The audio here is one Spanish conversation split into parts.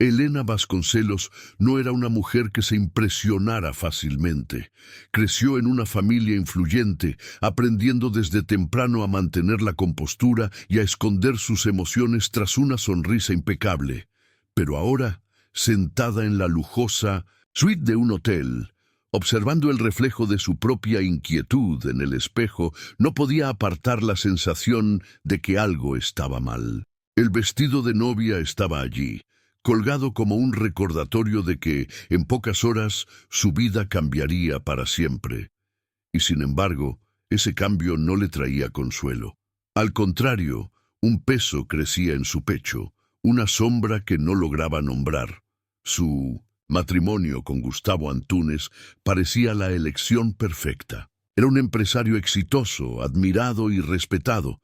Elena Vasconcelos no era una mujer que se impresionara fácilmente. Creció en una familia influyente, aprendiendo desde temprano a mantener la compostura y a esconder sus emociones tras una sonrisa impecable. Pero ahora, sentada en la lujosa suite de un hotel, observando el reflejo de su propia inquietud en el espejo, no podía apartar la sensación de que algo estaba mal. El vestido de novia estaba allí, colgado como un recordatorio de que, en pocas horas, su vida cambiaría para siempre. Y sin embargo, ese cambio no le traía consuelo. Al contrario, un peso crecía en su pecho, una sombra que no lograba nombrar. Su matrimonio con Gustavo Antúnez parecía la elección perfecta. Era un empresario exitoso, admirado y respetado,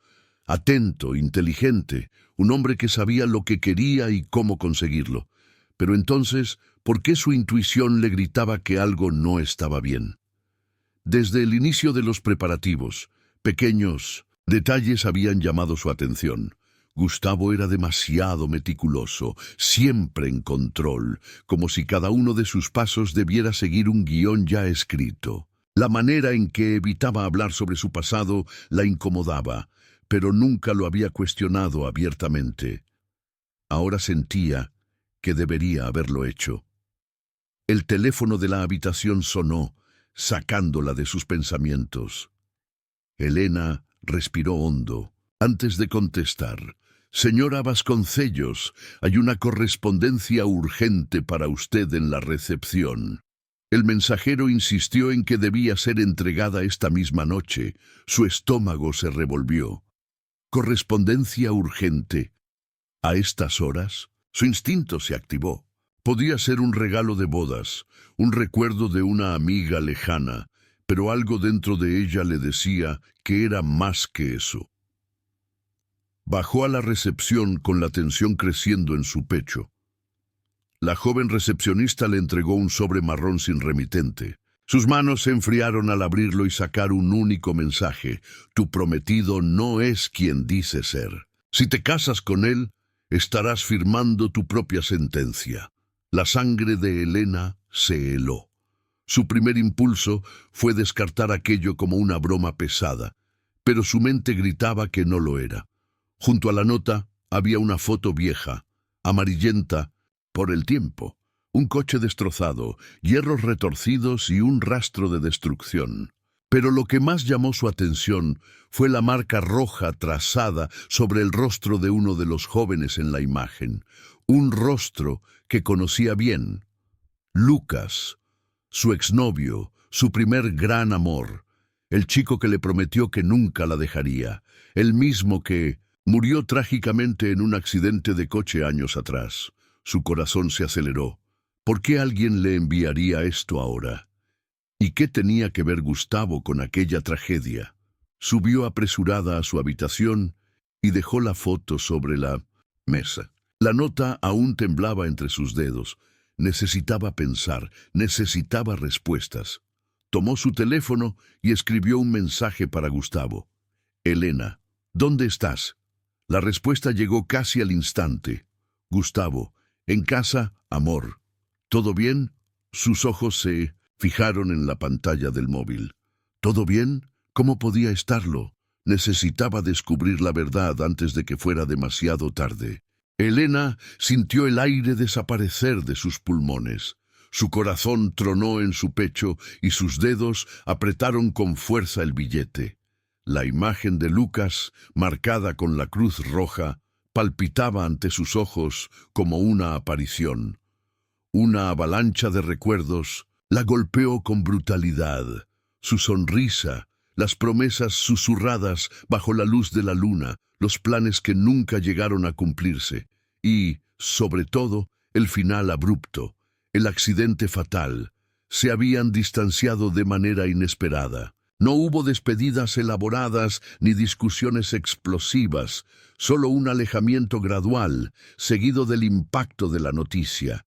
atento, inteligente, un hombre que sabía lo que quería y cómo conseguirlo. Pero entonces, ¿por qué su intuición le gritaba que algo no estaba bien? Desde el inicio de los preparativos, pequeños detalles habían llamado su atención. Gustavo era demasiado meticuloso, siempre en control, como si cada uno de sus pasos debiera seguir un guión ya escrito. La manera en que evitaba hablar sobre su pasado la incomodaba, pero nunca lo había cuestionado abiertamente. Ahora sentía que debería haberlo hecho. El teléfono de la habitación sonó, sacándola de sus pensamientos. Elena respiró hondo. Antes de contestar, «Señora Vasconcelos, hay una correspondencia urgente para usted en la recepción». El mensajero insistió en que debía ser entregada esta misma noche. Su estómago se revolvió. «¿Correspondencia urgente? ¿A estas horas?» Su instinto se activó. Podía ser un regalo de bodas, un recuerdo de una amiga lejana, pero algo dentro de ella le decía que era más que eso. Bajó a la recepción con la tensión creciendo en su pecho. La joven recepcionista le entregó un sobre marrón sin remitente. Sus manos se enfriaron al abrirlo y sacar un único mensaje: «Tu prometido no es quien dice ser. Si te casas con él, estarás firmando tu propia sentencia». La sangre de Elena se heló. Su primer impulso fue descartar aquello como una broma pesada, pero su mente gritaba que no lo era. Junto a la nota había una foto vieja, amarillenta por el tiempo, un coche destrozado, hierros retorcidos y un rastro de destrucción. Pero lo que más llamó su atención fue la marca roja trazada sobre el rostro de uno de los jóvenes en la imagen, un rostro que conocía bien: Lucas, su exnovio, su primer gran amor, el chico que le prometió que nunca la dejaría, el mismo que murió trágicamente en un accidente de coche años atrás. Su corazón se aceleró. ¿Por qué alguien le enviaría esto ahora? ¿Y qué tenía que ver Gustavo con aquella tragedia? Subió apresurada a su habitación y dejó la foto sobre la mesa. La nota aún temblaba entre sus dedos. Necesitaba pensar, necesitaba respuestas. Tomó su teléfono y escribió un mensaje para Gustavo. «Elena, ¿dónde estás?» La respuesta llegó casi al instante. «Gustavo, en casa, amor. ¿Todo bien?» Sus ojos se fijaron en la pantalla del móvil. ¿Todo bien? ¿Cómo podía estarlo? Necesitaba descubrir la verdad antes de que fuera demasiado tarde. Elena sintió el aire desaparecer de sus pulmones. Su corazón tronó en su pecho y sus dedos apretaron con fuerza el billete. La imagen de Lucas, marcada con la cruz roja, palpitaba ante sus ojos como una aparición. Una avalancha de recuerdos la golpeó con brutalidad. Su sonrisa, las promesas susurradas bajo la luz de la luna, los planes que nunca llegaron a cumplirse y, sobre todo, el final abrupto, el accidente fatal, se habían distanciado de manera inesperada. No hubo despedidas elaboradas ni discusiones explosivas, solo un alejamiento gradual, seguido del impacto de la noticia.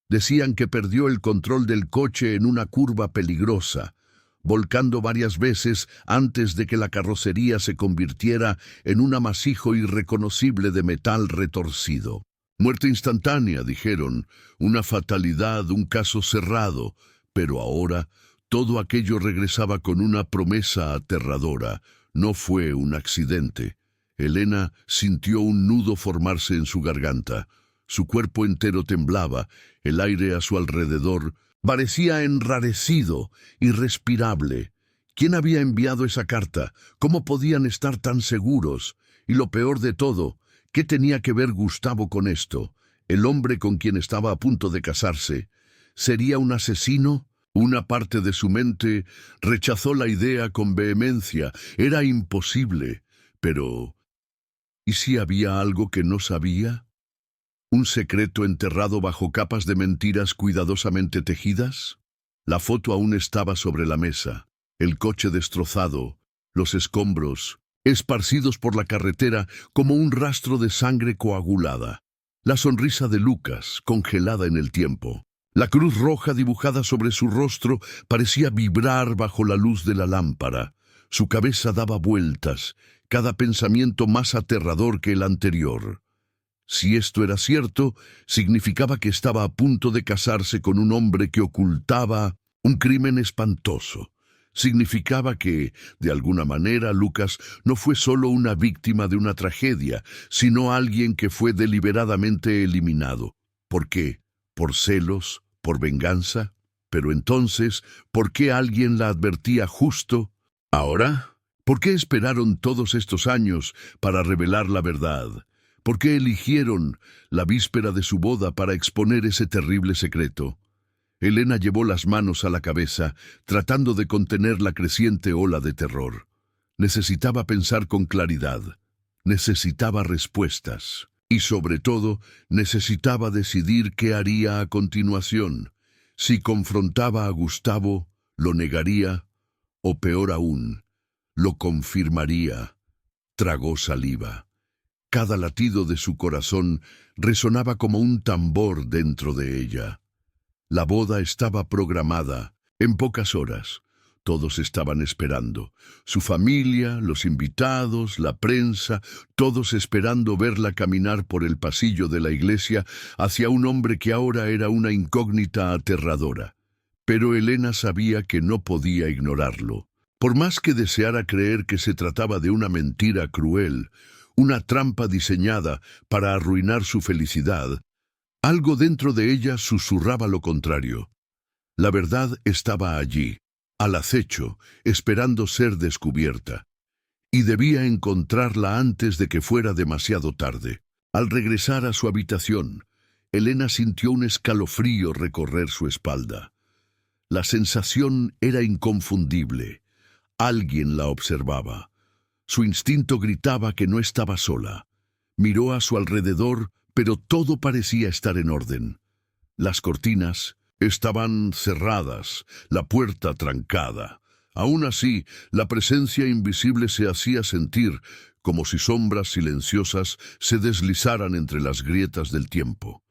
Decían que perdió el control del coche en una curva peligrosa, volcando varias veces antes de que la carrocería se convirtiera en un amasijo irreconocible de metal retorcido. Muerte instantánea, dijeron, una fatalidad, un caso cerrado, pero ahora todo aquello regresaba con una promesa aterradora. No fue un accidente. Elena sintió un nudo formarse en su garganta. Su cuerpo entero temblaba, el aire a su alrededor parecía enrarecido, irrespirable. ¿Quién había enviado esa carta? ¿Cómo podían estar tan seguros? Y lo peor de todo, ¿qué tenía que ver Gustavo con esto? El hombre con quien estaba a punto de casarse. ¿Sería un asesino? Una parte de su mente rechazó la idea con vehemencia. Era imposible. Pero, ¿y si había algo que no sabía? ¿Un secreto enterrado bajo capas de mentiras cuidadosamente tejidas? La foto aún estaba sobre la mesa. El coche destrozado, los escombros, esparcidos por la carretera como un rastro de sangre coagulada. La sonrisa de Lucas, congelada en el tiempo. La cruz roja dibujada sobre su rostro parecía vibrar bajo la luz de la lámpara. Su cabeza daba vueltas, cada pensamiento más aterrador que el anterior. Si esto era cierto, significaba que estaba a punto de casarse con un hombre que ocultaba un crimen espantoso. Significaba que, de alguna manera, Lucas no fue solo una víctima de una tragedia, sino alguien que fue deliberadamente eliminado. ¿Por qué? ¿Por celos? ¿Por venganza? Pero entonces, ¿por qué alguien la advertía justo ahora? ¿Por qué esperaron todos estos años para revelar la verdad? ¿Por qué eligieron la víspera de su boda para exponer ese terrible secreto? Elena llevó las manos a la cabeza, tratando de contener la creciente ola de terror. Necesitaba pensar con claridad. Necesitaba respuestas. Y sobre todo, necesitaba decidir qué haría a continuación. Si confrontaba a Gustavo, lo negaría, o peor aún, lo confirmaría. Tragó saliva. Cada latido de su corazón resonaba como un tambor dentro de ella. La boda estaba programada, en pocas horas. Todos estaban esperando. Su familia, los invitados, la prensa, todos esperando verla caminar por el pasillo de la iglesia hacia un hombre que ahora era una incógnita aterradora. Pero Elena sabía que no podía ignorarlo. Por más que deseara creer que se trataba de una mentira cruel, una trampa diseñada para arruinar su felicidad, algo dentro de ella susurraba lo contrario. La verdad estaba allí, al acecho, esperando ser descubierta. Y debía encontrarla antes de que fuera demasiado tarde. Al regresar a su habitación, Elena sintió un escalofrío recorrer su espalda. La sensación era inconfundible. Alguien la observaba. Su instinto gritaba que no estaba sola. Miró a su alrededor, pero todo parecía estar en orden. Las cortinas estaban cerradas, la puerta trancada. Aún así, la presencia invisible se hacía sentir, como si sombras silenciosas se deslizaran entre las grietas del tiempo.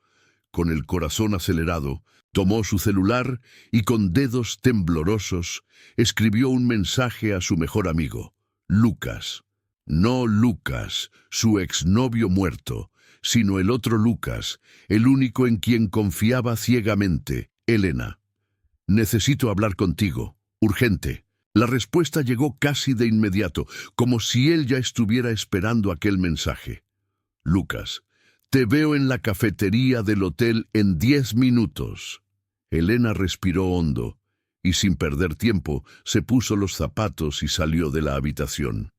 Con el corazón acelerado, tomó su celular y con dedos temblorosos escribió un mensaje a su mejor amigo, Lucas. No Lucas, su exnovio muerto, sino el otro Lucas, el único en quien confiaba ciegamente, Elena. Necesito hablar contigo, urgente. La respuesta llegó casi de inmediato, como si él ya estuviera esperando aquel mensaje. Lucas, te veo en la cafetería del hotel en 10 minutos. Elena respiró hondo y sin perder tiempo se puso los zapatos y salió de la habitación.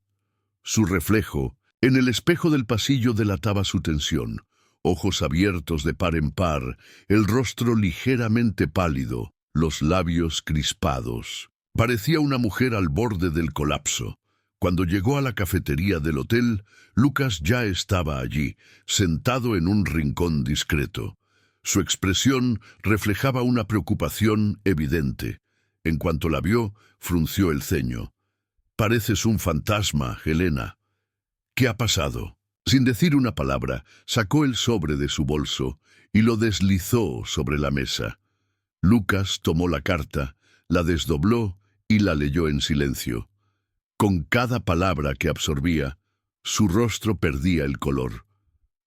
Su reflejo en el espejo del pasillo delataba su tensión, ojos abiertos de par en par, el rostro ligeramente pálido, los labios crispados. Parecía una mujer al borde del colapso. Cuando llegó a la cafetería del hotel, Lucas ya estaba allí, sentado en un rincón discreto. Su expresión reflejaba una preocupación evidente. En cuanto la vio, frunció el ceño. «Pareces un fantasma, Helena». «¿Qué ha pasado?» Sin decir una palabra, sacó el sobre de su bolso y lo deslizó sobre la mesa. Lucas tomó la carta, la desdobló y la leyó en silencio. Con cada palabra que absorbía, su rostro perdía el color.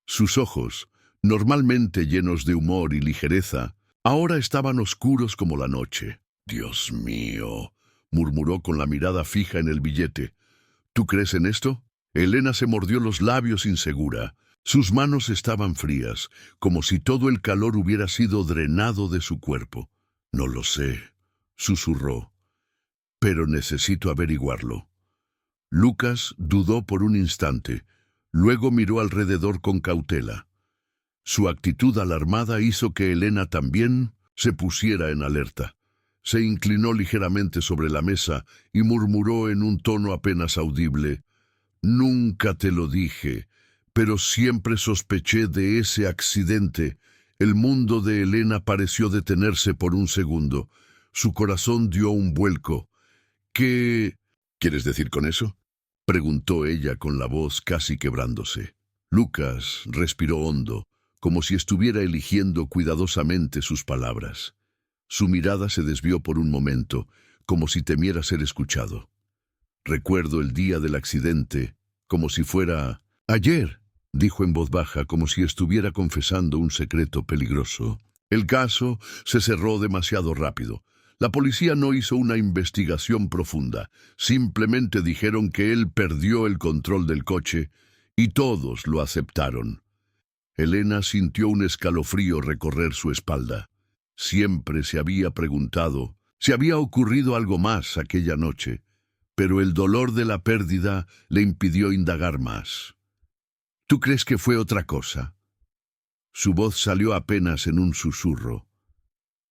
Sus ojos, normalmente llenos de humor y ligereza, ahora estaban oscuros como la noche. «Dios mío», murmuró con la mirada fija en el billete. «¿Tú crees en esto?» Elena se mordió los labios insegura. Sus manos estaban frías, como si todo el calor hubiera sido drenado de su cuerpo. «No lo sé», susurró, «pero necesito averiguarlo». Lucas dudó por un instante, luego miró alrededor con cautela. Su actitud alarmada hizo que Elena también se pusiera en alerta. Se inclinó ligeramente sobre la mesa y murmuró en un tono apenas audible: «Nunca te lo dije, pero siempre sospeché de ese accidente». El mundo de Elena pareció detenerse por un segundo. Su corazón dio un vuelco. «¿Qué quieres decir con eso?», preguntó ella con la voz casi quebrándose. Lucas respiró hondo, como si estuviera eligiendo cuidadosamente sus palabras. Su mirada se desvió por un momento, como si temiera ser escuchado. «Recuerdo el día del accidente, como si fuera ayer», dijo en voz baja, como si estuviera confesando un secreto peligroso. El caso se cerró demasiado rápido. La policía no hizo una investigación profunda. Simplemente dijeron que él perdió el control del coche y todos lo aceptaron. Elena sintió un escalofrío recorrer su espalda. Siempre se había preguntado si había ocurrido algo más aquella noche, pero el dolor de la pérdida le impidió indagar más. «¿Tú crees que fue otra cosa?». Su voz salió apenas en un susurro.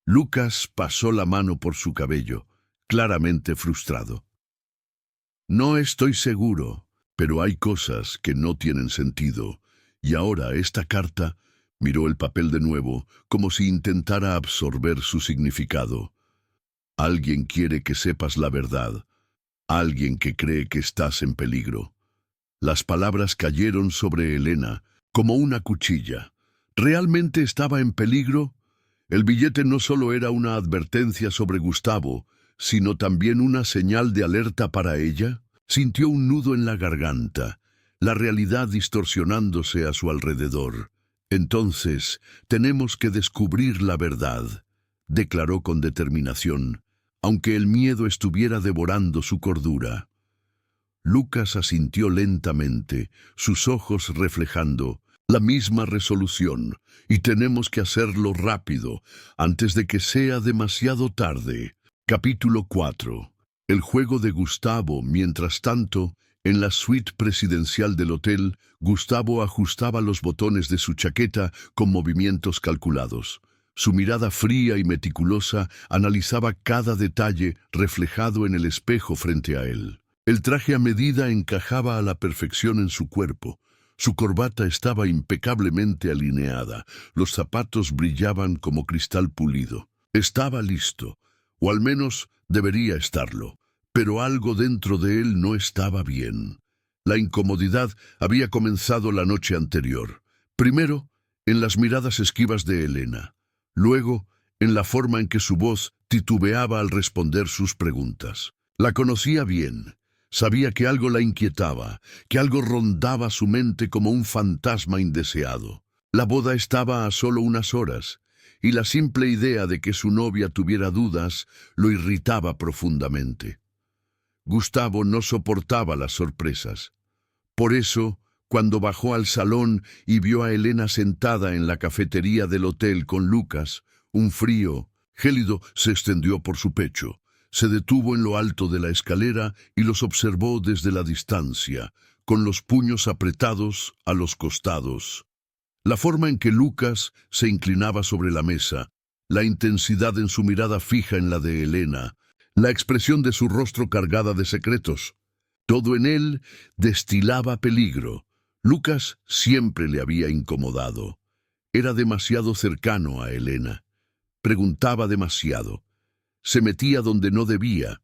Lucas pasó la mano por su cabello, claramente frustrado. «No estoy seguro, pero hay cosas que no tienen sentido. Y ahora esta carta», miró el papel de nuevo, como si intentara absorber su significado. «Alguien quiere que sepas la verdad. Alguien que cree que estás en peligro». Las palabras cayeron sobre Elena como una cuchilla. ¿Realmente estaba en peligro? El billete no solo era una advertencia sobre Gustavo, sino también una señal de alerta para ella. Sintió un nudo en la garganta, la realidad distorsionándose a su alrededor. «Entonces, tenemos que descubrir la verdad», declaró con determinación, aunque el miedo estuviera devorando su cordura. Lucas asintió lentamente, sus ojos reflejando la misma resolución. «Y tenemos que hacerlo rápido, antes de que sea demasiado tarde». Capítulo 4. El juego de Gustavo. Mientras tanto, en la suite presidencial del hotel, Gustavo ajustaba los botones de su chaqueta con movimientos calculados. Su mirada fría y meticulosa analizaba cada detalle reflejado en el espejo frente a él. El traje a medida encajaba a la perfección en su cuerpo. Su corbata estaba impecablemente alineada. Los zapatos brillaban como cristal pulido. Estaba listo, o al menos debería estarlo, pero algo dentro de él no estaba bien. La incomodidad había comenzado la noche anterior. Primero, en las miradas esquivas de Elena. Luego, en la forma en que su voz titubeaba al responder sus preguntas. La conocía bien. Sabía que algo la inquietaba, que algo rondaba su mente como un fantasma indeseado. La boda estaba a solo unas horas, y la simple idea de que su novia tuviera dudas lo irritaba profundamente. Gustavo no soportaba las sorpresas. Por eso, cuando bajó al salón y vio a Elena sentada en la cafetería del hotel con Lucas, un frío gélido se extendió por su pecho. Se detuvo en lo alto de la escalera y los observó desde la distancia, con los puños apretados a los costados. La forma en que Lucas se inclinaba sobre la mesa, la intensidad en su mirada fija en la de Elena, la expresión de su rostro cargada de secretos. Todo en él destilaba peligro. Lucas siempre le había incomodado. Era demasiado cercano a Elena. Preguntaba demasiado. Se metía donde no debía.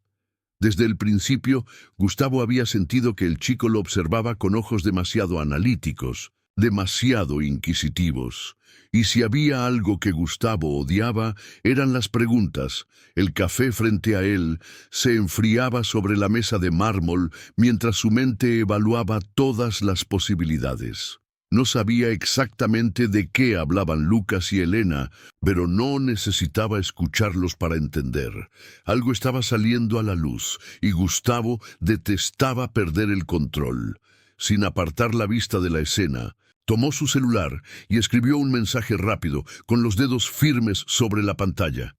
Desde el principio, Gustavo había sentido que el chico lo observaba con ojos demasiado analíticos, demasiado inquisitivos. Y si había algo que Gustavo odiaba, eran las preguntas. El café frente a él se enfriaba sobre la mesa de mármol mientras su mente evaluaba todas las posibilidades. No sabía exactamente de qué hablaban Lucas y Elena, pero no necesitaba escucharlos para entender. Algo estaba saliendo a la luz, y Gustavo detestaba perder el control. Sin apartar la vista de la escena, tomó su celular y escribió un mensaje rápido, con los dedos firmes sobre la pantalla.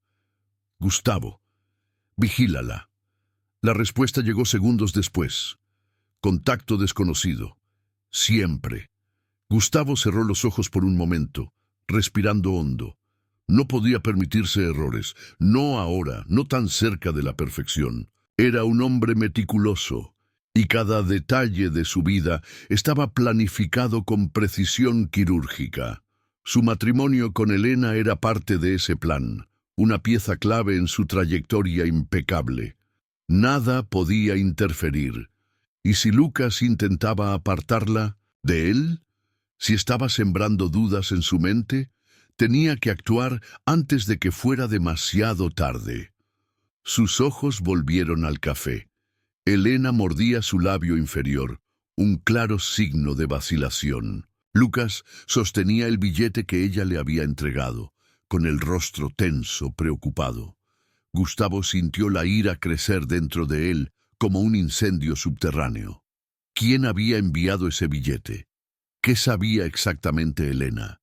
Gustavo, vigílala. La respuesta llegó segundos después. Contacto desconocido. Siempre. Gustavo cerró los ojos por un momento, respirando hondo. No podía permitirse errores, no ahora, no tan cerca de la perfección. Era un hombre meticuloso, y cada detalle de su vida estaba planificado con precisión quirúrgica. Su matrimonio con Elena era parte de ese plan, una pieza clave en su trayectoria impecable. Nada podía interferir. ¿Y si Lucas intentaba apartarla de él? Si estaba sembrando dudas en su mente, tenía que actuar antes de que fuera demasiado tarde. Sus ojos volvieron al café. Elena mordía su labio inferior, un claro signo de vacilación. Lucas sostenía el billete que ella le había entregado, con el rostro tenso, preocupado. Gustavo sintió la ira crecer dentro de él como un incendio subterráneo. ¿Quién había enviado ese billete? ¿Qué sabía exactamente Elena?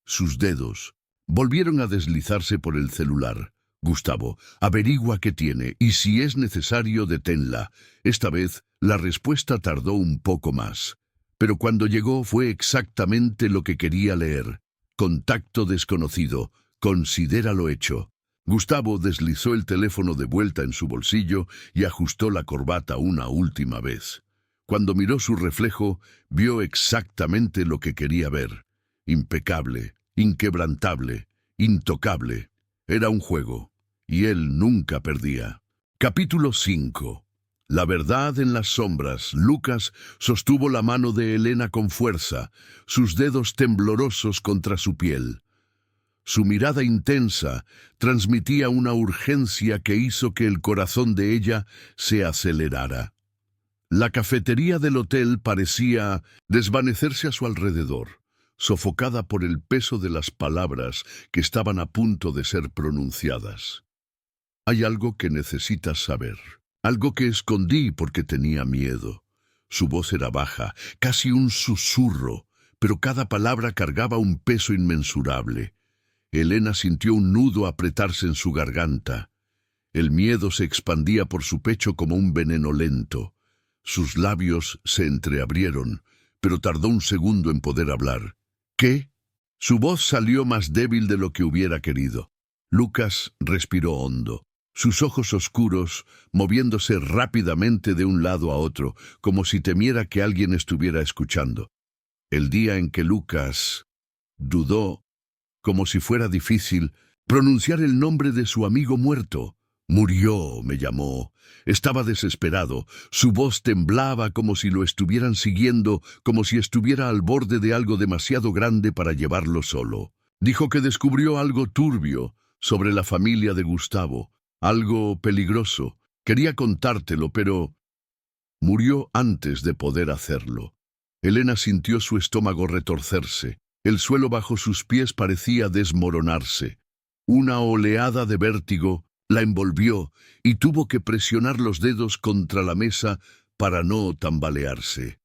Sus dedos volvieron a deslizarse por el celular. Gustavo, averigua qué tiene y si es necesario deténla. Esta vez la respuesta tardó un poco más, pero cuando llegó fue exactamente lo que quería leer. Contacto desconocido. Considera lo hecho. Gustavo deslizó el teléfono de vuelta en su bolsillo y ajustó la corbata una última vez. Cuando miró su reflejo, vio exactamente lo que quería ver. Impecable, inquebrantable, intocable. Era un juego, y él nunca perdía. Capítulo 5. La verdad en las sombras. Lucas sostuvo la mano de Elena con fuerza, sus dedos temblorosos contra su piel. Su mirada intensa transmitía una urgencia que hizo que el corazón de ella se acelerara. La cafetería del hotel parecía desvanecerse a su alrededor, sofocada por el peso de las palabras que estaban a punto de ser pronunciadas. Hay algo que necesitas saber, algo que escondí porque tenía miedo. Su voz era baja, casi un susurro, pero cada palabra cargaba un peso inmensurable. Elena sintió un nudo apretarse en su garganta. El miedo se expandía por su pecho como un veneno lento. Sus labios se entreabrieron, pero tardó un segundo en poder hablar. ¿Qué? Su voz salió más débil de lo que hubiera querido. Lucas respiró hondo, sus ojos oscuros moviéndose rápidamente de un lado a otro, como si temiera que alguien estuviera escuchando. El día en que Lucas dudó, como si fuera difícil, pronunciar el nombre de su amigo muerto. Murió, me llamó. Estaba desesperado. Su voz temblaba como si lo estuvieran siguiendo, como si estuviera al borde de algo demasiado grande para llevarlo solo. Dijo que descubrió algo turbio sobre la familia de Gustavo, algo peligroso. Quería contártelo, pero murió antes de poder hacerlo. Elena sintió su estómago retorcerse. El suelo bajo sus pies parecía desmoronarse. Una oleada de vértigo la envolvió y tuvo que presionar los dedos contra la mesa para no tambalearse.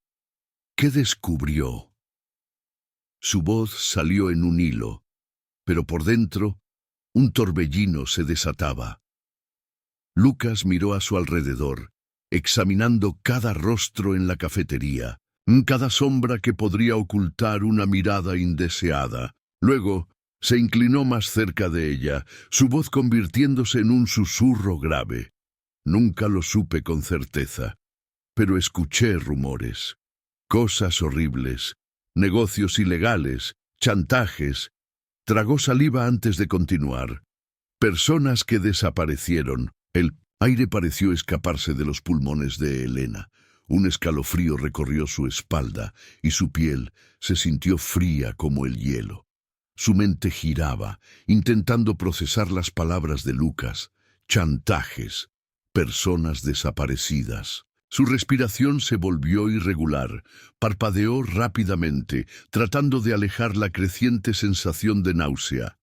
¿Qué descubrió? Su voz salió en un hilo, pero por dentro un torbellino se desataba. Lucas miró a su alrededor, examinando cada rostro en la cafetería, cada sombra que podría ocultar una mirada indeseada. Luego se inclinó más cerca de ella, su voz convirtiéndose en un susurro grave. Nunca lo supe con certeza, pero escuché rumores, cosas horribles, negocios ilegales, chantajes. Tragó saliva antes de continuar. Personas que desaparecieron. El aire pareció escaparse de los pulmones de Elena. Un escalofrío recorrió su espalda y su piel se sintió fría como el hielo. Su mente giraba, intentando procesar las palabras de Lucas. Chantajes, personas desaparecidas. Su respiración se volvió irregular, parpadeó rápidamente, tratando de alejar la creciente sensación de náusea.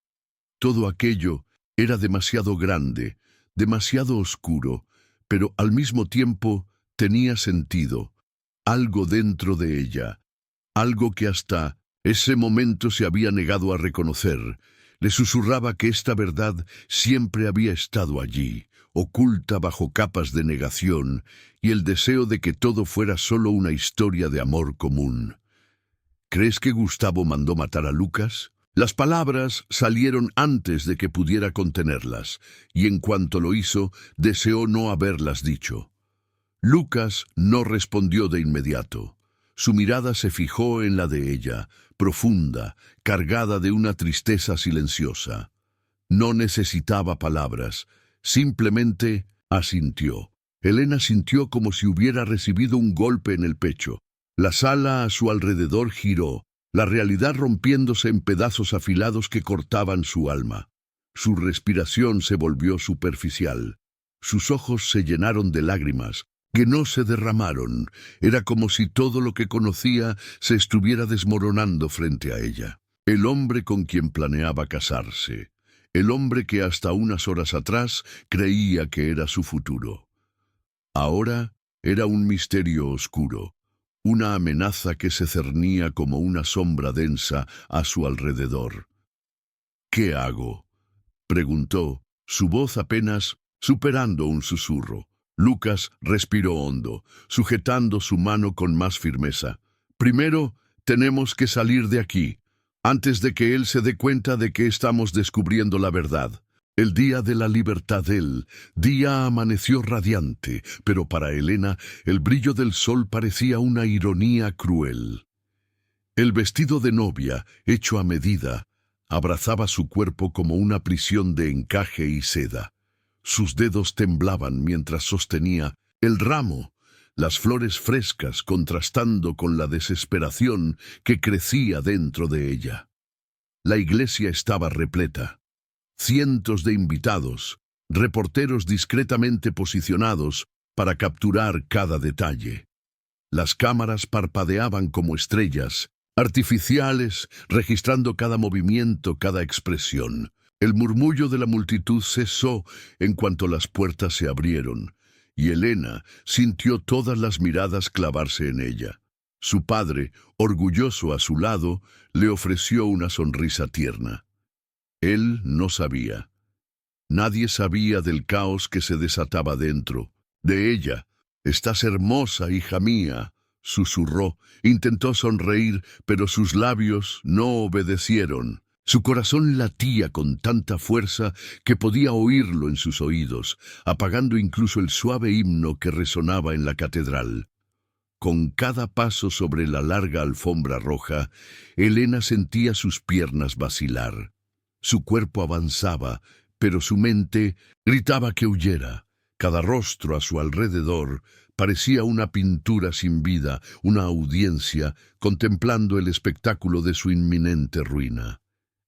Todo aquello era demasiado grande, demasiado oscuro, pero al mismo tiempo tenía sentido. Algo dentro de ella, algo que hasta ese momento se había negado a reconocer, le susurraba que esta verdad siempre había estado allí, oculta bajo capas de negación y el deseo de que todo fuera solo una historia de amor común. ¿Crees que Gustavo mandó matar a Lucas? Las palabras salieron antes de que pudiera contenerlas, y en cuanto lo hizo, deseó no haberlas dicho. Lucas no respondió de inmediato. Su mirada se fijó en la de ella, profunda, cargada de una tristeza silenciosa. No necesitaba palabras, simplemente asintió. Elena sintió como si hubiera recibido un golpe en el pecho. La sala a su alrededor giró, la realidad rompiéndose en pedazos afilados que cortaban su alma. Su respiración se volvió superficial. Sus ojos se llenaron de lágrimas, que no se derramaron. Era como si todo lo que conocía se estuviera desmoronando frente a ella. El hombre con quien planeaba casarse. El hombre que hasta unas horas atrás creía que era su futuro. Ahora era un misterio oscuro, una amenaza que se cernía como una sombra densa a su alrededor. ¿Qué hago?, preguntó, su voz apenas superando un susurro. Lucas respiró hondo, sujetando su mano con más firmeza. Primero, tenemos que salir de aquí, antes de que él se dé cuenta de que estamos descubriendo la verdad. El día de la libertad del día amaneció radiante, pero para Elena el brillo del sol parecía una ironía cruel. El vestido de novia, hecho a medida, abrazaba su cuerpo como una prisión de encaje y seda. Sus dedos temblaban mientras sostenía el ramo, las flores frescas contrastando con la desesperación que crecía dentro de ella. La iglesia estaba repleta. Cientos de invitados, reporteros discretamente posicionados para capturar cada detalle. Las cámaras parpadeaban como estrellas, artificiales, registrando cada movimiento, cada expresión. El murmullo de la multitud cesó en cuanto las puertas se abrieron, y Elena sintió todas las miradas clavarse en ella. Su padre, orgulloso a su lado, le ofreció una sonrisa tierna. Él no sabía. Nadie sabía del caos que se desataba dentro. De ella. «Estás hermosa, hija mía», susurró. Intentó sonreír, pero sus labios no obedecieron. Su corazón latía con tanta fuerza que podía oírlo en sus oídos, apagando incluso el suave himno que resonaba en la catedral. Con cada paso sobre la larga alfombra roja, Elena sentía sus piernas vacilar. Su cuerpo avanzaba, pero su mente gritaba que huyera. Cada rostro a su alrededor parecía una pintura sin vida, una audiencia contemplando el espectáculo de su inminente ruina.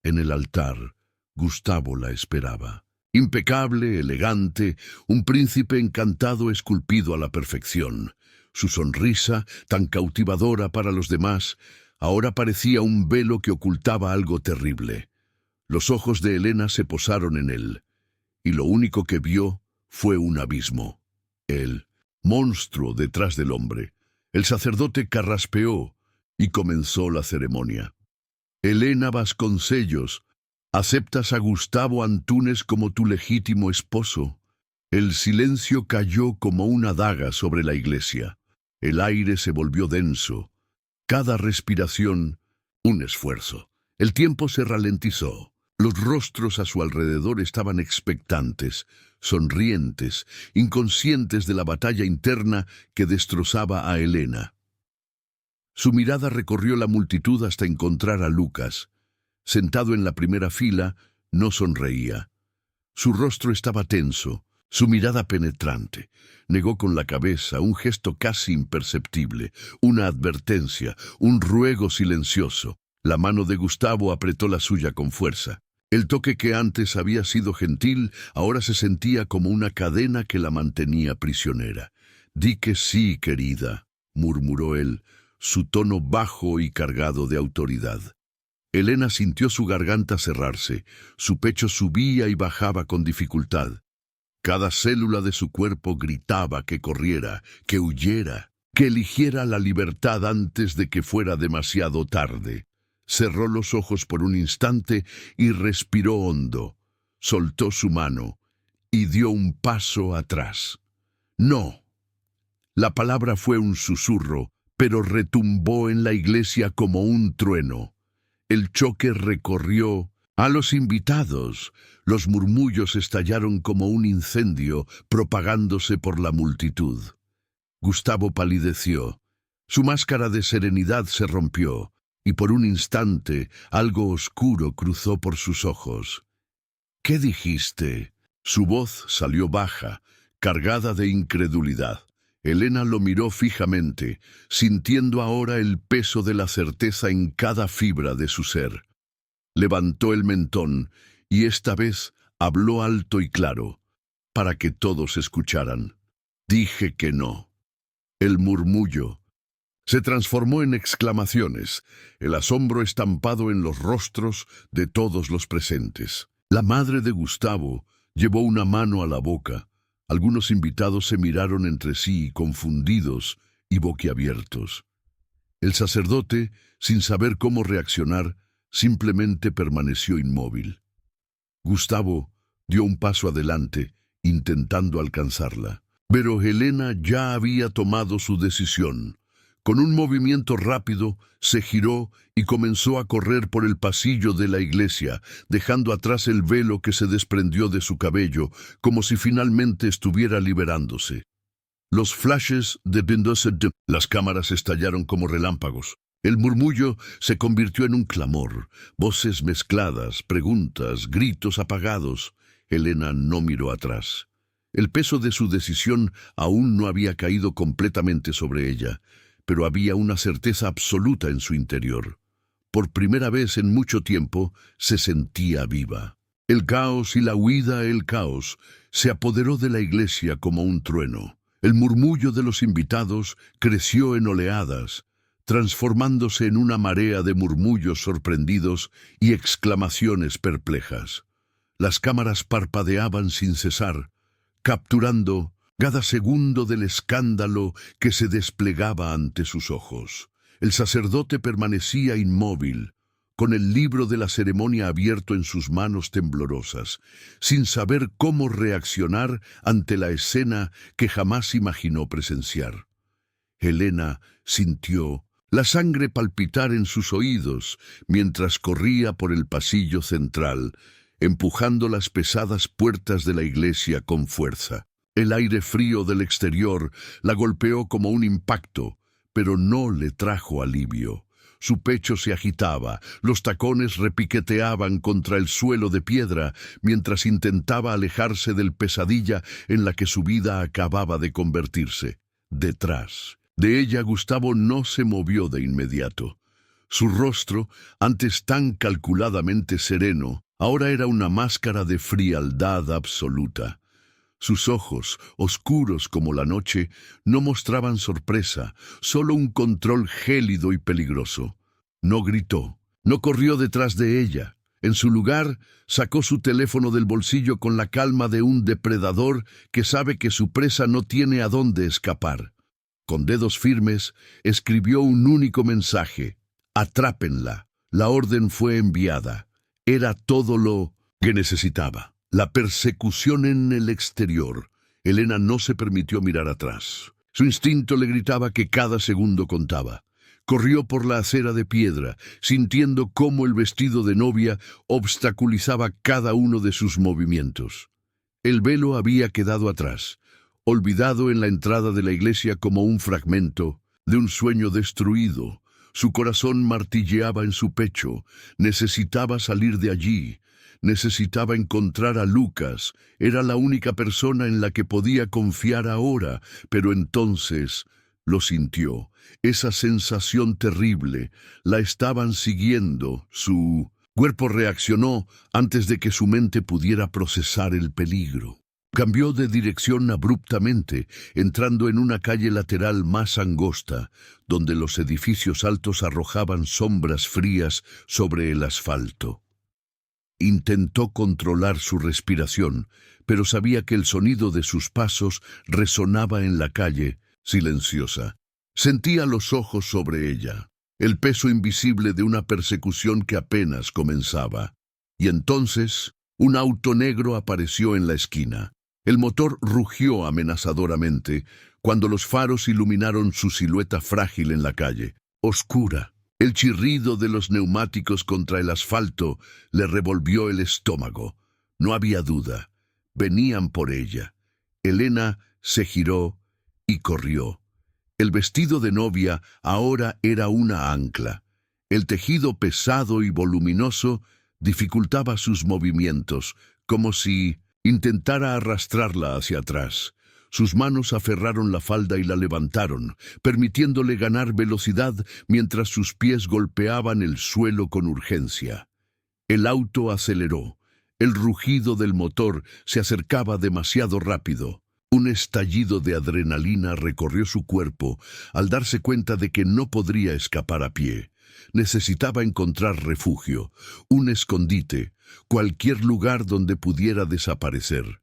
En el altar, Gustavo la esperaba. Impecable, elegante, un príncipe encantado esculpido a la perfección. Su sonrisa, tan cautivadora para los demás, ahora parecía un velo que ocultaba algo terrible. Los ojos de Elena se posaron en él, y lo único que vio fue un abismo. El monstruo detrás del hombre. El sacerdote carraspeó y comenzó la ceremonia. Elena Vasconcellos, ¿aceptas a Gustavo Antúnez como tu legítimo esposo? El silencio cayó como una daga sobre la iglesia. El aire se volvió denso. Cada respiración, un esfuerzo. El tiempo se ralentizó. Los rostros a su alrededor estaban expectantes, sonrientes, inconscientes de la batalla interna que destrozaba a Elena. Su mirada recorrió la multitud hasta encontrar a Lucas. Sentado en la primera fila, no sonreía. Su rostro estaba tenso, su mirada penetrante. Negó con la cabeza, un gesto casi imperceptible, una advertencia, un ruego silencioso. La mano de Gustavo apretó la suya con fuerza. El toque que antes había sido gentil, ahora se sentía como una cadena que la mantenía prisionera. Di que sí, querida, murmuró él, su tono bajo y cargado de autoridad. Helena sintió su garganta cerrarse, su pecho subía y bajaba con dificultad. Cada célula de su cuerpo gritaba que corriera, que huyera, que eligiera la libertad antes de que fuera demasiado tarde. Cerró los ojos por un instante y respiró hondo. Soltó su mano y dio un paso atrás. No. La palabra fue un susurro, pero retumbó en la iglesia como un trueno. El choque recorrió a los invitados. Los murmullos estallaron como un incendio, propagándose por la multitud. Gustavo palideció. Su máscara de serenidad se rompió, y por un instante algo oscuro cruzó por sus ojos. ¿Qué dijiste? Su voz salió baja, cargada de incredulidad. Helena lo miró fijamente, sintiendo ahora el peso de la certeza en cada fibra de su ser. Levantó el mentón y esta vez habló alto y claro, para que todos escucharan. Dije que no. El murmullo se transformó en exclamaciones, el asombro estampado en los rostros de todos los presentes. La madre de Gustavo llevó una mano a la boca. Algunos invitados se miraron entre sí, confundidos y boquiabiertos. El sacerdote, sin saber cómo reaccionar, simplemente permaneció inmóvil. Gustavo dio un paso adelante, intentando alcanzarla. Pero Helena ya había tomado su decisión. Con un movimiento rápido, se giró y comenzó a correr por el pasillo de la iglesia, dejando atrás el velo que se desprendió de su cabello, como si finalmente estuviera liberándose. Los flashes de las cámaras estallaron como relámpagos. El murmullo se convirtió en un clamor, voces mezcladas, preguntas, gritos apagados. Helena no miró atrás. El peso de su decisión aún no había caído completamente sobre ella, pero había una certeza absoluta en su interior. Por primera vez en mucho tiempo se sentía viva. El caos y la huida el caos se apoderó de la iglesia como un trueno. El murmullo de los invitados creció en oleadas, transformándose en una marea de murmullos sorprendidos y exclamaciones perplejas. Las cámaras parpadeaban sin cesar, capturando cada segundo del escándalo que se desplegaba ante sus ojos. El sacerdote permanecía inmóvil, con el libro de la ceremonia abierto en sus manos temblorosas, sin saber cómo reaccionar ante la escena que jamás imaginó presenciar. Helena sintió la sangre palpitar en sus oídos mientras corría por el pasillo central, empujando las pesadas puertas de la iglesia con fuerza. El aire frío del exterior la golpeó como un impacto, pero no le trajo alivio. Su pecho se agitaba, los tacones repiqueteaban contra el suelo de piedra mientras intentaba alejarse del pesadilla en la que su vida acababa de convertirse. Detrás de ella, Gustavo no se movió de inmediato. Su rostro, antes tan calculadamente sereno, ahora era una máscara de frialdad absoluta. Sus ojos, oscuros como la noche, no mostraban sorpresa, solo un control gélido y peligroso. No gritó, no corrió detrás de ella. En su lugar, sacó su teléfono del bolsillo con la calma de un depredador que sabe que su presa no tiene a dónde escapar. Con dedos firmes, escribió un único mensaje: «Atrápenla». La orden fue enviada. Era todo lo que necesitaba. La persecución en el exterior. Helena no se permitió mirar atrás. Su instinto le gritaba que cada segundo contaba. Corrió por la acera de piedra, sintiendo cómo el vestido de novia obstaculizaba cada uno de sus movimientos. El velo había quedado atrás, olvidado en la entrada de la iglesia como un fragmento de un sueño destruido. Su corazón martilleaba en su pecho. Necesitaba salir de allí. Necesitaba encontrar a Lucas. Era la única persona en la que podía confiar ahora, pero entonces lo sintió. Esa sensación terrible. La estaban siguiendo. Su cuerpo reaccionó antes de que su mente pudiera procesar el peligro. Cambió de dirección abruptamente, entrando en una calle lateral más angosta, donde los edificios altos arrojaban sombras frías sobre el asfalto. Intentó controlar su respiración, pero sabía que el sonido de sus pasos resonaba en la calle, silenciosa. Sentía los ojos sobre ella, el peso invisible de una persecución que apenas comenzaba. Y entonces, un auto negro apareció en la esquina. El motor rugió amenazadoramente cuando los faros iluminaron su silueta frágil en la calle, oscura. El chirrido de los neumáticos contra el asfalto le revolvió el estómago. No había duda. Venían por ella. Elena se giró y corrió. El vestido de novia ahora era una ancla. El tejido pesado y voluminoso dificultaba sus movimientos, como si intentara arrastrarla hacia atrás. Sus manos aferraron la falda y la levantaron, permitiéndole ganar velocidad mientras sus pies golpeaban el suelo con urgencia. El auto aceleró. El rugido del motor se acercaba demasiado rápido. Un estallido de adrenalina recorrió su cuerpo al darse cuenta de que no podría escapar a pie. Necesitaba encontrar refugio, un escondite, cualquier lugar donde pudiera desaparecer.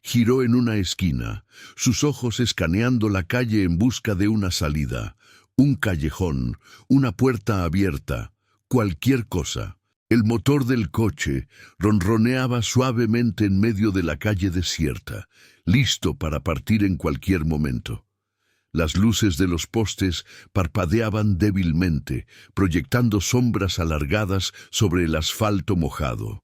Giró en una esquina, sus ojos escaneando la calle en busca de una salida, un callejón, una puerta abierta, cualquier cosa. El motor del coche ronroneaba suavemente en medio de la calle desierta, listo para partir en cualquier momento. Las luces de los postes parpadeaban débilmente, proyectando sombras alargadas sobre el asfalto mojado.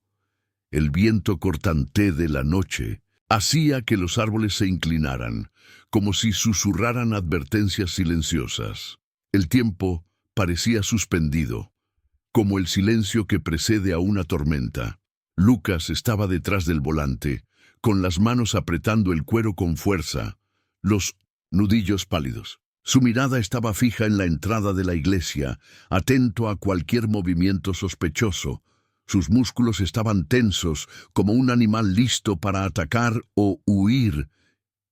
El viento cortante de la noche hacía que los árboles se inclinaran, como si susurraran advertencias silenciosas. El tiempo parecía suspendido, como el silencio que precede a una tormenta. Lucas estaba detrás del volante, con las manos apretando el cuero con fuerza, los nudillos pálidos. Su mirada estaba fija en la entrada de la iglesia, atento a cualquier movimiento sospechoso. Sus músculos estaban tensos, como un animal listo para atacar o huir.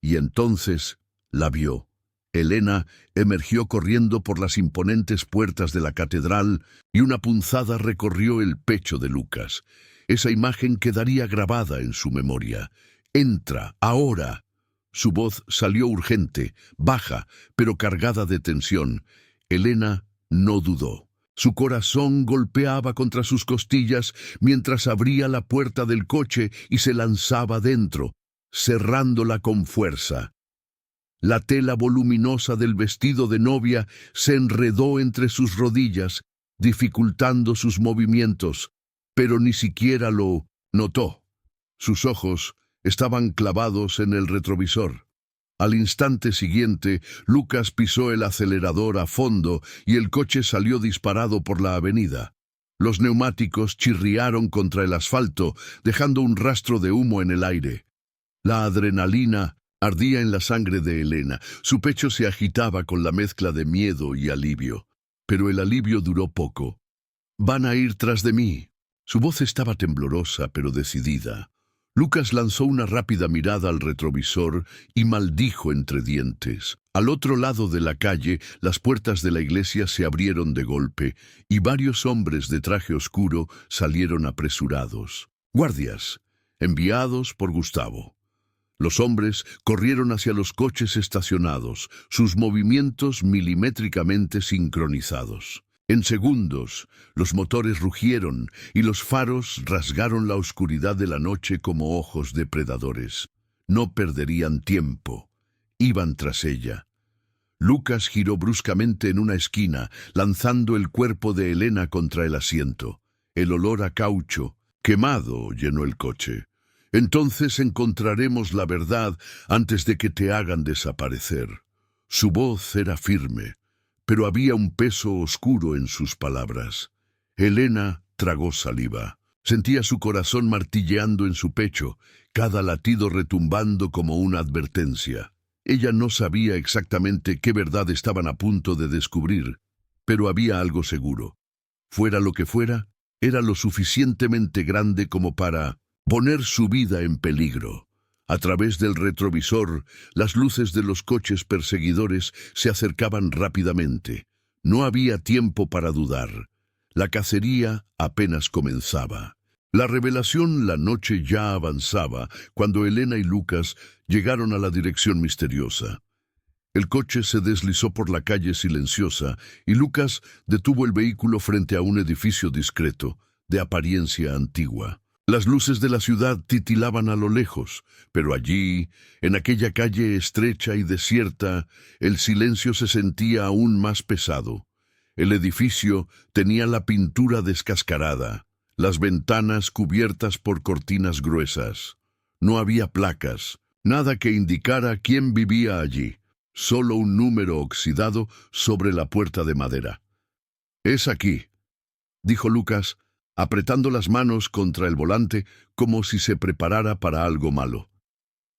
Y entonces la vio. Elena emergió corriendo por las imponentes puertas de la catedral y una punzada recorrió el pecho de Lucas. Esa imagen quedaría grabada en su memoria. «Entra, ahora». Su voz salió urgente, baja, pero cargada de tensión. Elena no dudó. Su corazón golpeaba contra sus costillas mientras abría la puerta del coche y se lanzaba dentro, cerrándola con fuerza. La tela voluminosa del vestido de novia se enredó entre sus rodillas, dificultando sus movimientos, pero ni siquiera lo notó. Sus ojos estaban clavados en el retrovisor. Al instante siguiente, Lucas pisó el acelerador a fondo y el coche salió disparado por la avenida. Los neumáticos chirriaron contra el asfalto, dejando un rastro de humo en el aire. La adrenalina ardía en la sangre de Elena. Su pecho se agitaba con la mezcla de miedo y alivio. Pero el alivio duró poco. «Van a ir tras de mí». Su voz estaba temblorosa, pero decidida. Lucas lanzó una rápida mirada al retrovisor y maldijo entre dientes. Al otro lado de la calle, las puertas de la iglesia se abrieron de golpe y varios hombres de traje oscuro salieron apresurados. Guardias, enviados por Gustavo. Los hombres corrieron hacia los coches estacionados, sus movimientos milimétricamente sincronizados. En segundos, los motores rugieron y los faros rasgaron la oscuridad de la noche como ojos depredadores. No perderían tiempo. Iban tras ella. Lucas giró bruscamente en una esquina, lanzando el cuerpo de Elena contra el asiento. El olor a caucho quemado llenó el coche. «Entonces encontraremos la verdad antes de que te hagan desaparecer». Su voz era firme, pero había un peso oscuro en sus palabras. Elena tragó saliva. Sentía su corazón martilleando en su pecho, cada latido retumbando como una advertencia. Ella no sabía exactamente qué verdad estaban a punto de descubrir, pero había algo seguro. Fuera lo que fuera, era lo suficientemente grande como para poner su vida en peligro. A través del retrovisor, las luces de los coches perseguidores se acercaban rápidamente. No había tiempo para dudar. La cacería apenas comenzaba. La revelación la noche ya avanzaba cuando Elena y Lucas llegaron a la dirección misteriosa. El coche se deslizó por la calle silenciosa y Lucas detuvo el vehículo frente a un edificio discreto, de apariencia antigua. Las luces de la ciudad titilaban a lo lejos, pero allí, en aquella calle estrecha y desierta, el silencio se sentía aún más pesado. El edificio tenía la pintura descascarada, las ventanas cubiertas por cortinas gruesas. No había placas, nada que indicara quién vivía allí, solo un número oxidado sobre la puerta de madera. «Es aquí», dijo Lucas, apretando las manos contra el volante como si se preparara para algo malo.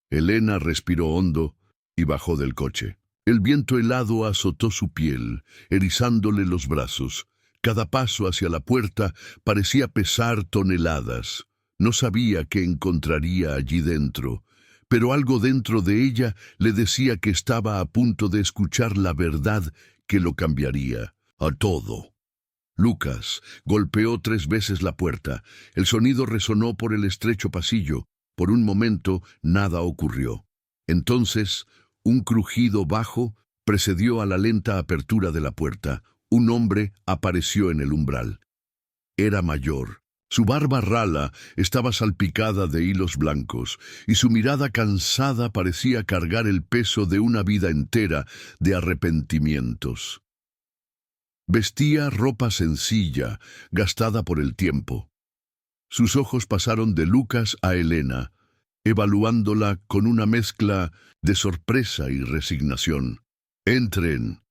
Elena respiró hondo y bajó del coche. El viento helado azotó su piel, erizándole los brazos. Cada paso hacia la puerta parecía pesar toneladas. No sabía qué encontraría allí dentro, pero algo dentro de ella le decía que estaba a punto de escuchar la verdad que lo cambiaría a todo. Lucas golpeó 3 veces la puerta. El sonido resonó por el estrecho pasillo. Por un momento nada ocurrió. Entonces, un crujido bajo precedió a la lenta apertura de la puerta. Un hombre apareció en el umbral. Era mayor. Su barba rala estaba salpicada de hilos blancos, y su mirada cansada parecía cargar el peso de una vida entera de arrepentimientos. Vestía ropa sencilla, gastada por el tiempo. Sus ojos pasaron de Lucas a Elena, evaluándola con una mezcla de sorpresa y resignación. «Entren».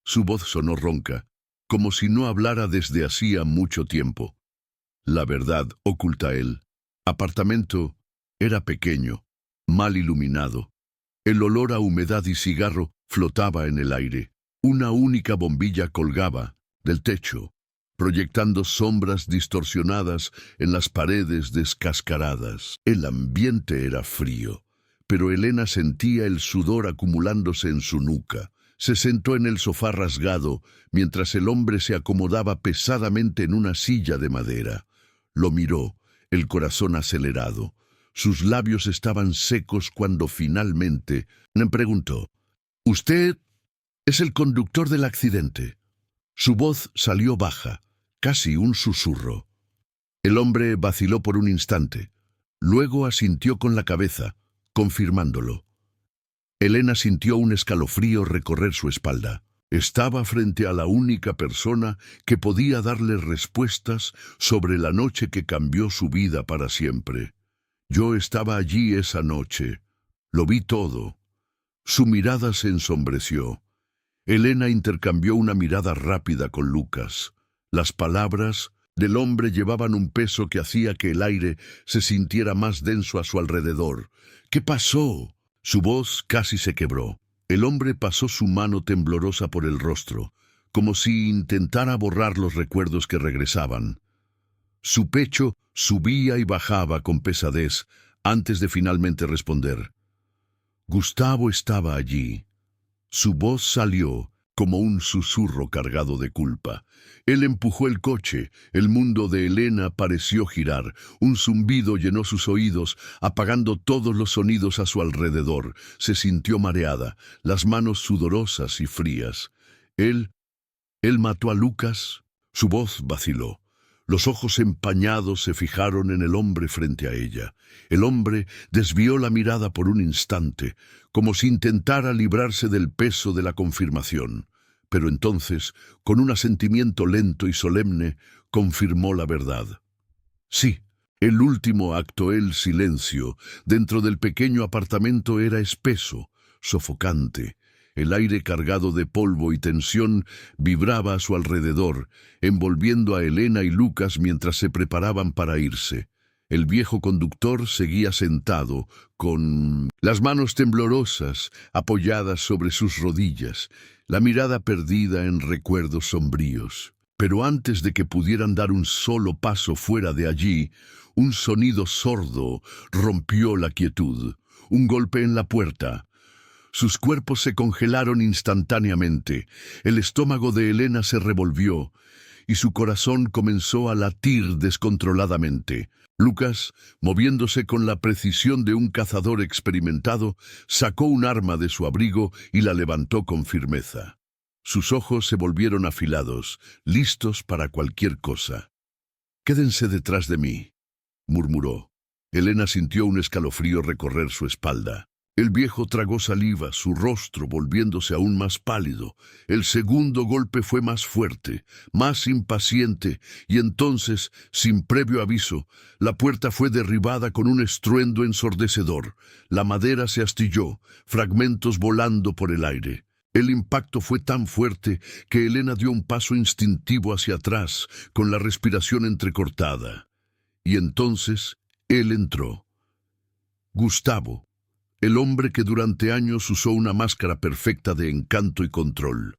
Su voz sonó ronca, como si no hablara desde hacía mucho tiempo. La verdad oculta él. Apartamento era pequeño, mal iluminado. El olor a humedad y cigarro flotaba en el aire. Una única bombilla colgaba del techo, proyectando sombras distorsionadas en las paredes descascaradas. El ambiente era frío, pero Elena sentía el sudor acumulándose en su nuca. Se sentó en el sofá rasgado mientras el hombre se acomodaba pesadamente en una silla de madera. Lo miró, el corazón acelerado. Sus labios estaban secos cuando finalmente le preguntó: «¿Usted es el conductor del accidente?» Su voz salió baja, casi un susurro. El hombre vaciló por un instante. Luego asintió con la cabeza, confirmándolo. Elena sintió un escalofrío recorrer su espalda. Estaba frente a la única persona que podía darle respuestas sobre la noche que cambió su vida para siempre. «Yo estaba allí esa noche. Lo vi todo». Su mirada se ensombreció. Elena intercambió una mirada rápida con Lucas. Las palabras del hombre llevaban un peso que hacía que el aire se sintiera más denso a su alrededor. «¿Qué pasó?» Su voz casi se quebró. El hombre pasó su mano temblorosa por el rostro, como si intentara borrar los recuerdos que regresaban. Su pecho subía y bajaba con pesadez antes de finalmente responder. Gustavo estaba allí. Su voz salió como un susurro cargado de culpa. Él empujó el coche. El mundo de Elena pareció girar. Un zumbido llenó sus oídos, apagando todos los sonidos a su alrededor. Se sintió mareada, las manos sudorosas y frías. Él mató a Lucas. Su voz vaciló. Los ojos empañados se fijaron en el hombre frente a ella. El hombre desvió la mirada por un instante, como si intentara librarse del peso de la confirmación. Pero entonces, con un asentimiento lento y solemne, confirmó la verdad. Sí, el último acto, el silencio, dentro del pequeño apartamento era espeso, sofocante. El aire cargado de polvo y tensión vibraba a su alrededor, envolviendo a Elena y Lucas mientras se preparaban para irse. El viejo conductor seguía sentado, con las manos temblorosas apoyadas sobre sus rodillas, la mirada perdida en recuerdos sombríos. Pero antes de que pudieran dar un solo paso fuera de allí, un sonido sordo rompió la quietud. Un golpe en la puerta. Sus cuerpos se congelaron instantáneamente. El estómago de Elena se revolvió y su corazón comenzó a latir descontroladamente. Lucas, moviéndose con la precisión de un cazador experimentado, sacó un arma de su abrigo y la levantó con firmeza. Sus ojos se volvieron afilados, listos para cualquier cosa. «Quédense detrás de mí», murmuró. Elena sintió un escalofrío recorrer su espalda. El viejo tragó saliva, su rostro volviéndose aún más pálido. El segundo golpe fue más fuerte, más impaciente, y entonces, sin previo aviso, la puerta fue derribada con un estruendo ensordecedor. La madera se astilló, fragmentos volando por el aire. El impacto fue tan fuerte que Elena dio un paso instintivo hacia atrás, con la respiración entrecortada. Y entonces él entró. Gustavo, el hombre que durante años usó una máscara perfecta de encanto y control.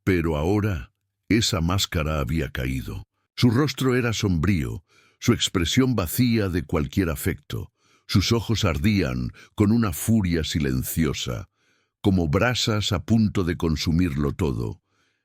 Pero ahora esa máscara había caído. Su rostro era sombrío, su expresión vacía de cualquier afecto. Sus ojos ardían con una furia silenciosa, como brasas a punto de consumirlo todo.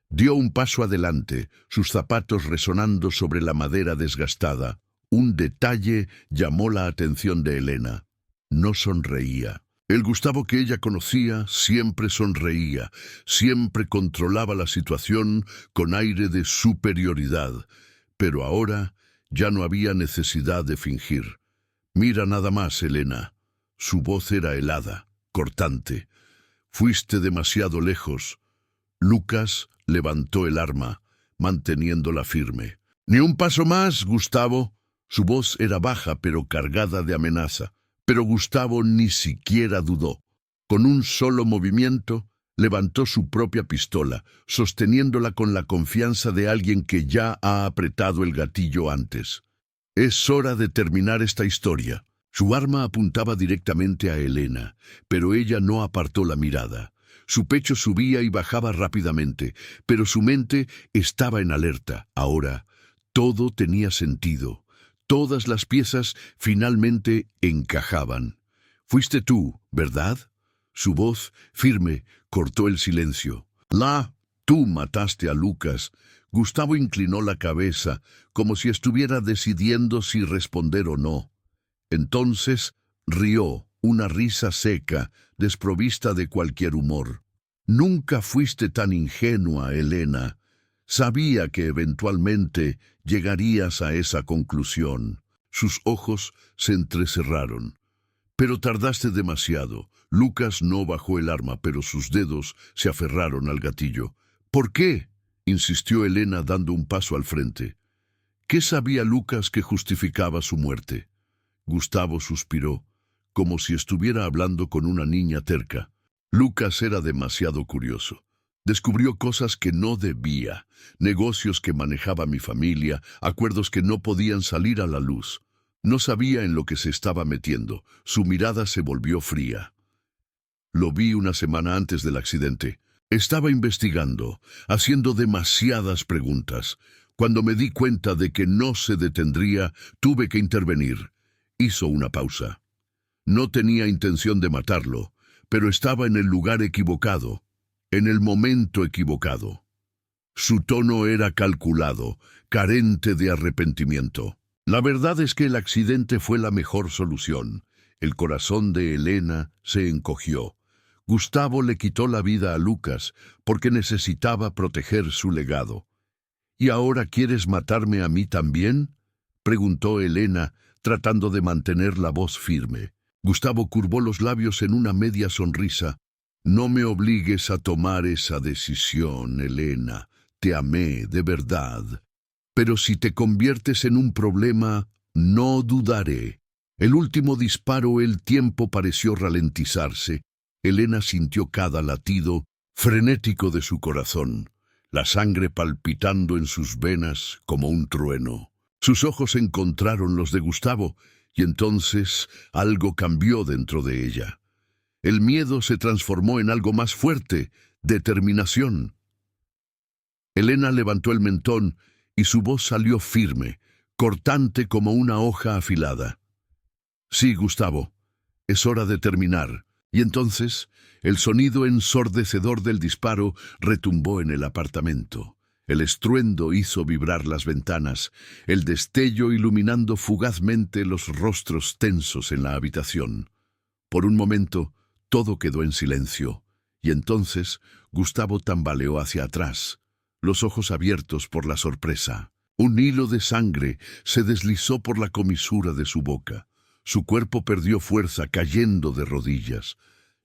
Dio un paso adelante, sus zapatos resonando sobre la madera desgastada. Un detalle llamó la atención de Elena. No sonreía. El Gustavo que ella conocía siempre sonreía, siempre controlaba la situación con aire de superioridad. Pero ahora ya no había necesidad de fingir. «Mira nada más, Elena». Su voz era helada, cortante. «Fuiste demasiado lejos». Lucas levantó el arma, manteniéndola firme. «Ni un paso más, Gustavo». Su voz era baja pero cargada de amenaza. Pero Gustavo ni siquiera dudó. Con un solo movimiento, levantó su propia pistola, sosteniéndola con la confianza de alguien que ya ha apretado el gatillo antes. «Es hora de terminar esta historia». Su arma apuntaba directamente a Elena, pero ella no apartó la mirada. Su pecho subía y bajaba rápidamente, pero su mente estaba en alerta. Ahora, todo tenía sentido. Todas las piezas finalmente encajaban. «Fuiste tú, ¿verdad?». Su voz, firme, cortó el silencio. «Tú mataste a Lucas». Gustavo inclinó la cabeza, como si estuviera decidiendo si responder o no. Entonces rió, una risa seca, desprovista de cualquier humor. «Nunca fuiste tan ingenua, Elena. Sabía que eventualmente llegarías a esa conclusión». Sus ojos se entrecerraron. «Pero tardaste demasiado». Lucas no bajó el arma, pero sus dedos se aferraron al gatillo. «¿Por qué?», insistió Elena dando un paso al frente. ¿Qué sabía Lucas que justificaba su muerte? Gustavo suspiró, como si estuviera hablando con una niña terca. Lucas era demasiado curioso. Descubrió cosas que no debía, negocios que manejaba mi familia, acuerdos que no podían salir a la luz. No sabía en lo que se estaba metiendo. Su mirada se volvió fría. Lo vi una semana antes del accidente. Estaba investigando, haciendo demasiadas preguntas. Cuando me di cuenta de que no se detendría, tuve que intervenir. Hizo una pausa. No tenía intención de matarlo, pero estaba en el lugar equivocado, en el momento equivocado. Su tono era calculado, carente de arrepentimiento. La verdad es que el accidente fue la mejor solución. El corazón de Elena se encogió. Gustavo le quitó la vida a Lucas porque necesitaba proteger su legado. «¿Y ahora quieres matarme a mí también?», preguntó Elena, tratando de mantener la voz firme. Gustavo curvó los labios en una media sonrisa. «No me obligues a tomar esa decisión, Elena. Te amé, de verdad. Pero si te conviertes en un problema, no dudaré». El último disparo, el tiempo pareció ralentizarse. Elena sintió cada latido frenético de su corazón, la sangre palpitando en sus venas como un trueno. Sus ojos encontraron los de Gustavo, y entonces algo cambió dentro de ella. El miedo se transformó en algo más fuerte, determinación. Elena levantó el mentón y su voz salió firme, cortante como una hoja afilada. Sí, Gustavo, es hora de terminar. Y entonces, el sonido ensordecedor del disparo retumbó en el apartamento. El estruendo hizo vibrar las ventanas, el destello iluminando fugazmente los rostros tensos en la habitación. Por un momento, todo quedó en silencio, y entonces Gustavo tambaleó hacia atrás, los ojos abiertos por la sorpresa. Un hilo de sangre se deslizó por la comisura de su boca. Su cuerpo perdió fuerza, cayendo de rodillas.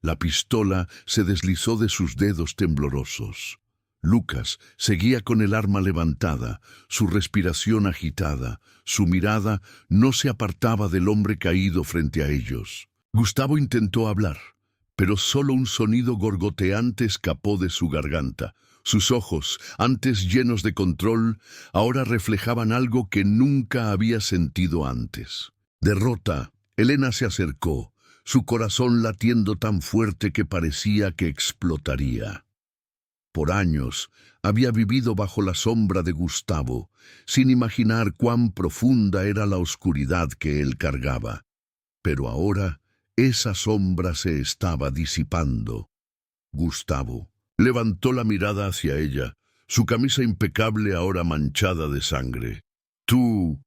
La pistola se deslizó de sus dedos temblorosos. Lucas seguía con el arma levantada, su respiración agitada, su mirada no se apartaba del hombre caído frente a ellos. Gustavo intentó hablar, pero solo un sonido gorgoteante escapó de su garganta. Sus ojos, antes llenos de control, ahora reflejaban algo que nunca había sentido antes. Derrota. Elena se acercó, su corazón latiendo tan fuerte que parecía que explotaría. Por años había vivido bajo la sombra de Gustavo, sin imaginar cuán profunda era la oscuridad que él cargaba. Pero ahora esa sombra se estaba disipando. Gustavo levantó la mirada hacia ella, su camisa impecable ahora manchada de sangre. «Tú»,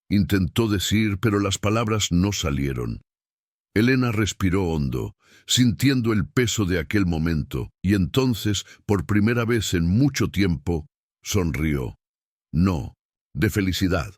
intentó decir, pero las palabras no salieron. Elena respiró hondo, sintiendo el peso de aquel momento, y entonces, por primera vez en mucho tiempo, sonrió. No, de felicidad.